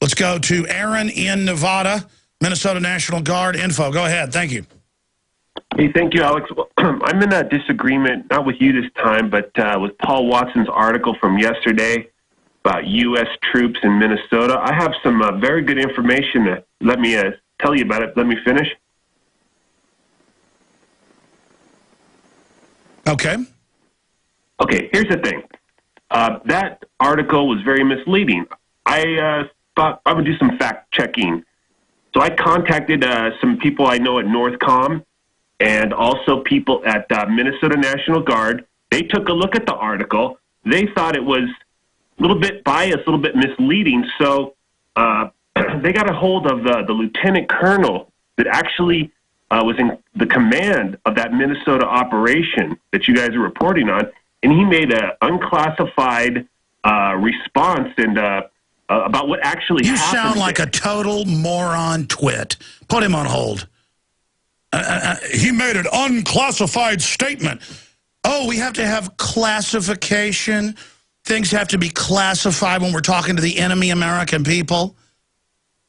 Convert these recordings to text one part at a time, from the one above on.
Let's go to Aaron in Nevada, Minnesota National Guard info. Go ahead. Thank you. Hey, thank you, Alex. I'm in a disagreement, not with you this time, but with Paul Watson's article from yesterday about U.S. troops in Minnesota. I have some very good information. Let me tell you about it. Let me finish. Okay. Okay, here's the thing. That article was very misleading. I thought I would do some fact-checking. So I contacted some people I know at Northcom and also people at Minnesota National Guard. They took a look at the article. They thought it was a little bit biased, a little bit misleading. So they got a hold of the lieutenant colonel that actually was in the command of that Minnesota operation that you guys are reporting on, and he made an unclassified response and about what actually happened. You sound like a total moron twit. Put him on hold. He made an unclassified statement. Oh, we have to have classification. Things have to be classified when we're talking to the enemy American people.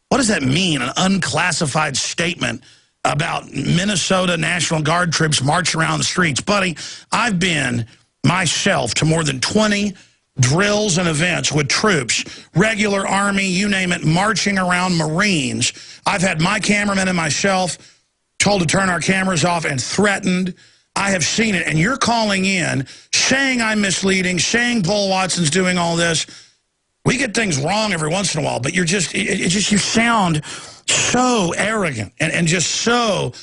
What does that mean, an unclassified statement about Minnesota National Guard troops marching around the streets? Buddy, I've been myself to more than 20 drills and events with troops, regular Army, you name it, marching around Marines. I've had my cameraman and myself told to turn our cameras off and threatened. I have seen it, and you're calling in, saying I'm misleading, saying Paul Watson's doing all this. We get things wrong every once in a while, but you're just, you sound so arrogant and just so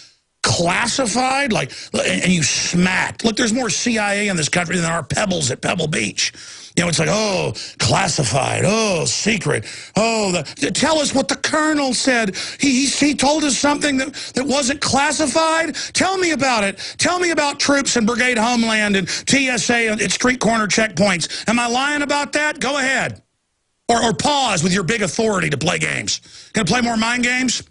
classified, like, and you smacked. Look, there's more CIA in this country than there are pebbles at Pebble Beach. You know, it's like, oh, classified, oh, secret, oh, tell us what the colonel said. He told us something that wasn't classified? Tell me about it. Tell me about troops and Brigade Homeland and TSA at street corner checkpoints. Am I lying about that? Go ahead. Or pause with your big authority to play games. Gonna play more mind games?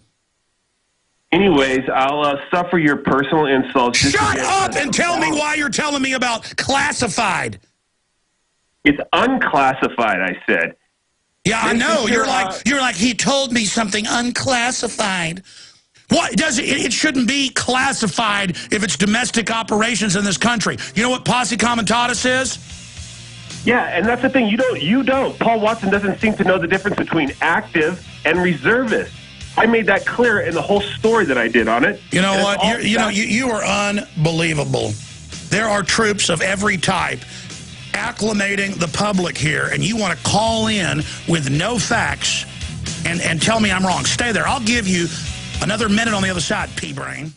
Anyways, I'll suffer your personal insults. Shut up and tell me why you're telling me about classified. It's unclassified, I said. Yeah, I know. You're like he told me something unclassified. What does it? It shouldn't be classified if it's domestic operations in this country. You know what posse comitatus is? Yeah, and that's the thing. You don't. Paul Watson doesn't seem to know the difference between active and reservist. I made that clear in the whole story that I did on it. You know what? You are unbelievable. There are troops of every type acclimating the public here, and you want to call in with no facts and tell me I'm wrong. Stay there. I'll give you another minute on the other side, pea-brain.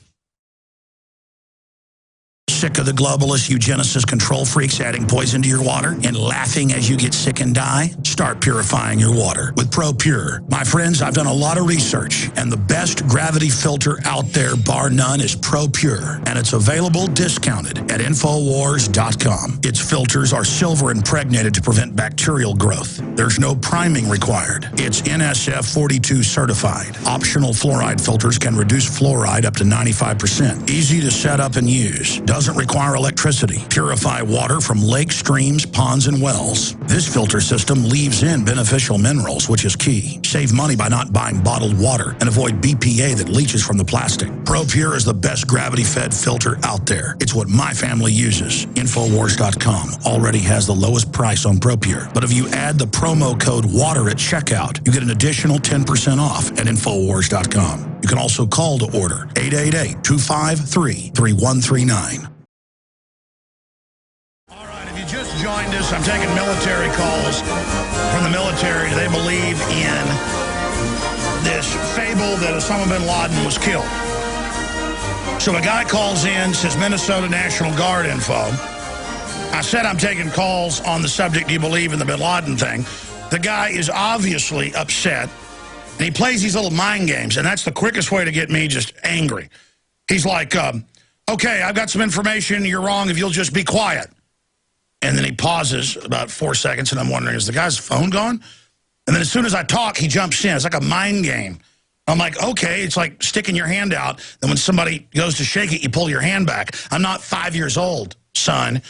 Sick of the globalists, eugenicists, control freaks adding poison to your water and laughing as you get sick and die? Start purifying your water with ProPure. My friends, I've done a lot of research, and the best gravity filter out there, bar none, is ProPure, and it's available discounted at Infowars.com. Its filters are silver impregnated to prevent bacterial growth. There's no priming required. It's NSF 42 certified. Optional fluoride filters can reduce fluoride up to 95%. Easy to set up and use. Doesn't require electricity. Purify water from lakes, streams, ponds, and wells. This filter system leaves in beneficial minerals, which is key. Save money by not buying bottled water and avoid BPA that leaches from the plastic. ProPure is the best gravity-fed filter out there. It's what my family uses. Infowars.com already has the lowest price on ProPure. But if you add the promo code WATER at checkout, you get an additional 10% off at Infowars.com. You can also call to order 888-253-3139. Just joined us. I'm taking military calls from the military. They believe in this fable that Osama bin Laden was killed. So a guy calls in, says Minnesota National Guard info. I said I'm taking calls on the subject, do you believe in the bin Laden thing? The guy is obviously upset, and he plays these little mind games, and that's the quickest way to get me just angry. He's like, okay, I've got some information. You're wrong if you'll just be quiet. And then he pauses about 4 seconds, and I'm wondering, is the guy's phone gone? And then as soon as I talk, he jumps in. It's like a mind game. I'm like, okay, it's like sticking your hand out. Then when somebody goes to shake it, you pull your hand back. I'm not 5 years old, son.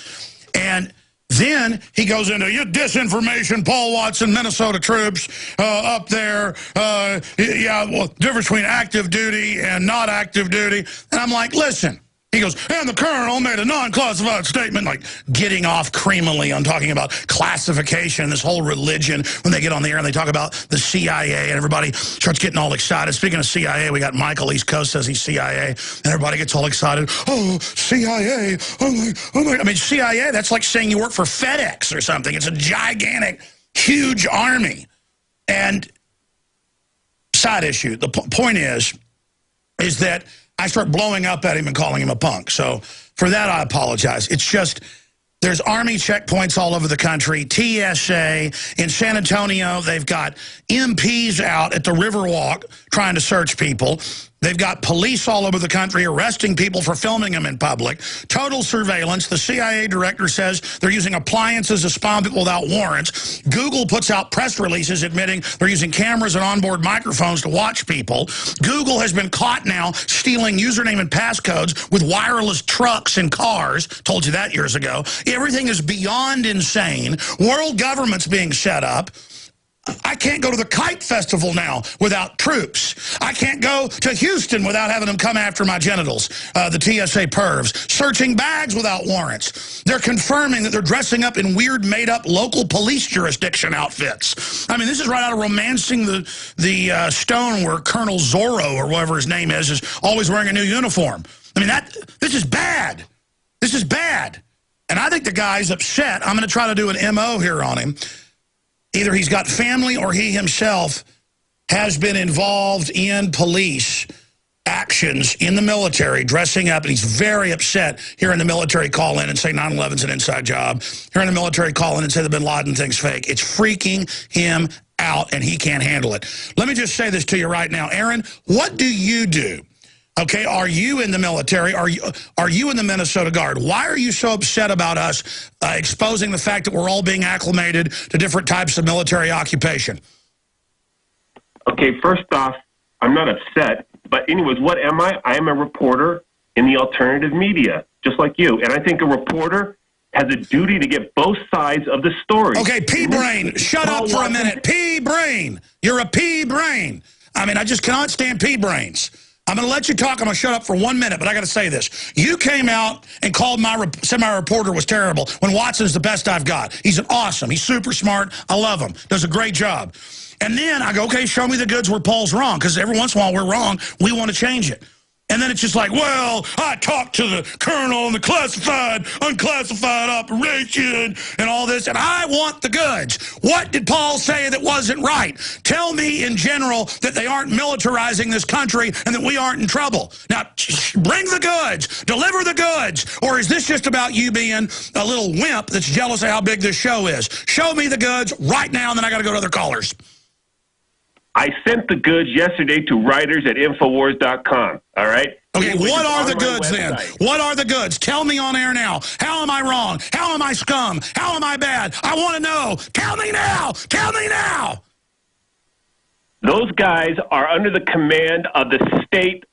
And Then he goes into disinformation, Paul Watson, Minnesota troops up there. Difference between active duty and not active duty. And I'm like, listen. He goes, and the colonel made a non-classified statement, like getting off creamily on talking about classification, this whole religion, when they get on the air and they talk about the CIA, and everybody starts getting all excited. Speaking of CIA, we got Michael East Coast says he's CIA, and everybody gets all excited. Oh, CIA. Oh my. I mean, CIA, that's like saying you work for FedEx or something. It's a gigantic, huge army. And side issue, the point is that I start blowing up at him and calling him a punk. So for that, I apologize. It's just there's Army checkpoints all over the country. TSA in San Antonio, they've got MPs out at the Riverwalk trying to search people. They've got police all over the country arresting people for filming them in public. Total surveillance. The CIA director says they're using appliances to spy on people without warrants. Google puts out press releases admitting they're using cameras and onboard microphones to watch people. Google has been caught now stealing username and passcodes with wireless trucks and cars. Told you that years ago. Everything is beyond insane. World government's being set up. I can't go to the Kite Festival now without troops. I can't go to Houston without having them come after my genitals, the TSA pervs. Searching bags without warrants. They're confirming that they're dressing up in weird, made-up local police jurisdiction outfits. I mean, this is right out of Romancing the Stone, where Colonel Zorro, or whatever his name is always wearing a new uniform. I mean, this is bad. This is bad. And I think the guy's upset. I'm going to try to do an MO here on him. Either he's got family or he himself has been involved in police actions in the military, dressing up, and he's very upset hearing the military call in and say 9/11's an inside job, hearing the military call in and say the bin Laden thing's fake. It's freaking him out, and he can't handle it. Let me just say this to you right now. Aaron, what do you do? Okay, are you in the military? Are you in the Minnesota Guard? Why are you so upset about us exposing the fact that we're all being acclimated to different types of military occupation? Okay, first off, I'm not upset. But anyways, what am I? I am a reporter in the alternative media, just like you. And I think a reporter has a duty to get both sides of the story. Okay, pea-brain, shut up for a minute. Pea-brain. You're a pea-brain. I mean, I just cannot stand pea-brains. I'm going to let you talk. I'm going to shut up for 1 minute, but I got to say this. You came out and said my reporter was terrible when Watson's the best I've got. He's awesome. He's super smart. I love him. Does a great job. And then I go, okay, show me the goods where Paul's wrong, because every once in a while we're wrong. We want to change it. And then it's just like, well, I talked to the colonel and the classified, unclassified operation and all this, and I want the goods. What did Paul say that wasn't right? Tell me in general that they aren't militarizing this country and that we aren't in trouble. Now, bring the goods. Deliver the goods. Or is this just about you being a little wimp that's jealous of how big this show is? Show me the goods right now, and then I got to go to other callers. I sent the goods yesterday to writers at Infowars.com, all right? Okay, what are the goods then? What are the goods? Tell me on air now. How am I wrong? How am I scum? How am I bad? I want to know. Tell me now. Tell me now. Those guys are under the command of the state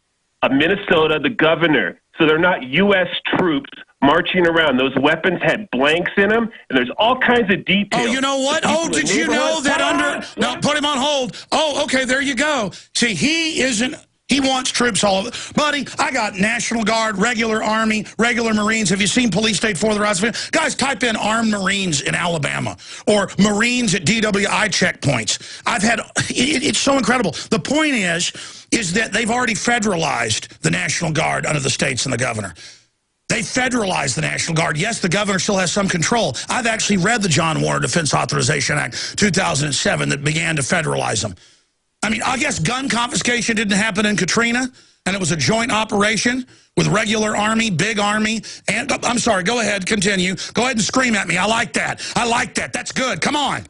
of Minnesota, the governor. So they're not U.S. troops marching around. Those weapons had blanks in them, and there's all kinds of details. Oh, you know what? Oh, did you know that under... No, put him on hold. Oh, okay, there you go. See, he isn't... He wants troops all over. Buddy, I got National Guard, regular Army, regular Marines. Have you seen Police State for the Rise of Freedom? Guys, type in armed Marines in Alabama or Marines at DWI checkpoints. I've had... It's so incredible. The point is that they've already federalized the National Guard under the states and the governor. They federalized the National Guard. Yes, the governor still has some control. I've actually read the John Warner Defense Authorization Act 2007 that began to federalize them. I mean, I guess gun confiscation didn't happen in Katrina, and it was a joint operation with regular Army, big Army, and I'm sorry, go ahead, continue. Go ahead and scream at me. I like that. I like that. That's good. Come on.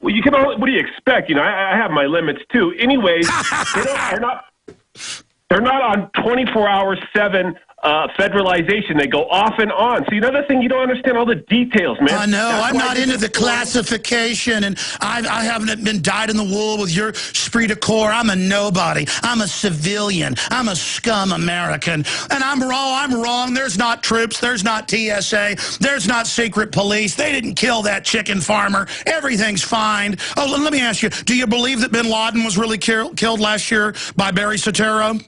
Well, you can. What do you expect? You know, I have my limits too. Anyways, they're not on 24-hour/7 federalization. They go off and on. See, another thing, you don't understand all the details, man. I know. That's I'm why not this into is the important. classification, and I haven't been dyed in the wool with your esprit de corps. I'm a nobody. I'm a civilian. I'm a scum American. And I'm wrong. There's not troops. There's not TSA. There's not secret police. They didn't kill that chicken farmer. Everything's fine. Oh, let me ask you, do you believe that bin Laden was really killed last year by Barry Soetoro?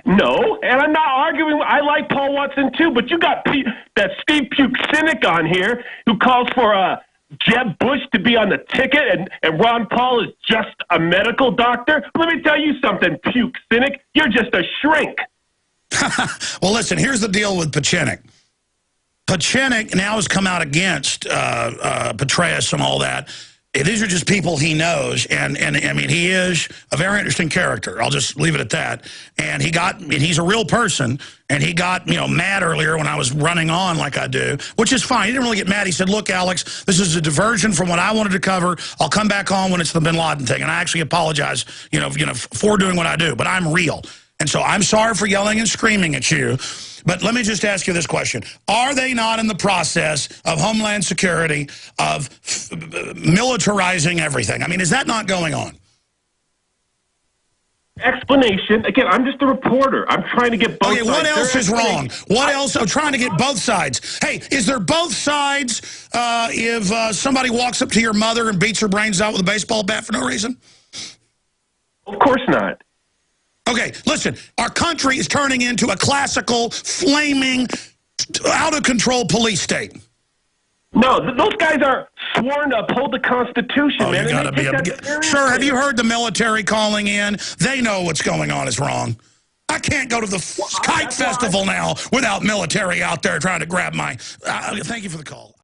No, and I'm not arguing. I like Paul Watson too, but you got that Steve Puke cynic on here who calls for Jeb Bush to be on the ticket, and Ron Paul is just a medical doctor. Let me tell you something, Puke cynic. You're just a shrink. Well, listen, here's the deal with Pachinik. Pachinik now has come out against Petraeus and all that. These are just people he knows, and I mean, he is a very interesting character. I'll just leave it at that. And he's a real person, and he got, mad earlier when I was running on like I do, which is fine. He didn't really get mad. He said, look, Alex, this is a diversion from what I wanted to cover. I'll come back on when it's the bin Laden thing. And I actually apologize, for doing what I do, but I'm real. And so I'm sorry for yelling and screaming at you. But let me just ask you this question. Are they not in the process of Homeland Security, of militarizing everything? I mean, is that not going on? Explanation. Again, I'm just a reporter. I'm trying to get both sides. Okay, what else is wrong? What else? I'm trying to get both sides. Hey, is there both sides if somebody walks up to your mother and beats her brains out with a baseball bat for no reason? Of course not. Okay, listen, our country is turning into a classical, flaming, out-of-control police state. No, those guys are sworn to uphold the Constitution, man. You gotta be sure, have you heard the military calling in? They know what's going on is wrong. I can't go to the Kite Festival now without military out there trying to grab my... thank you for the call.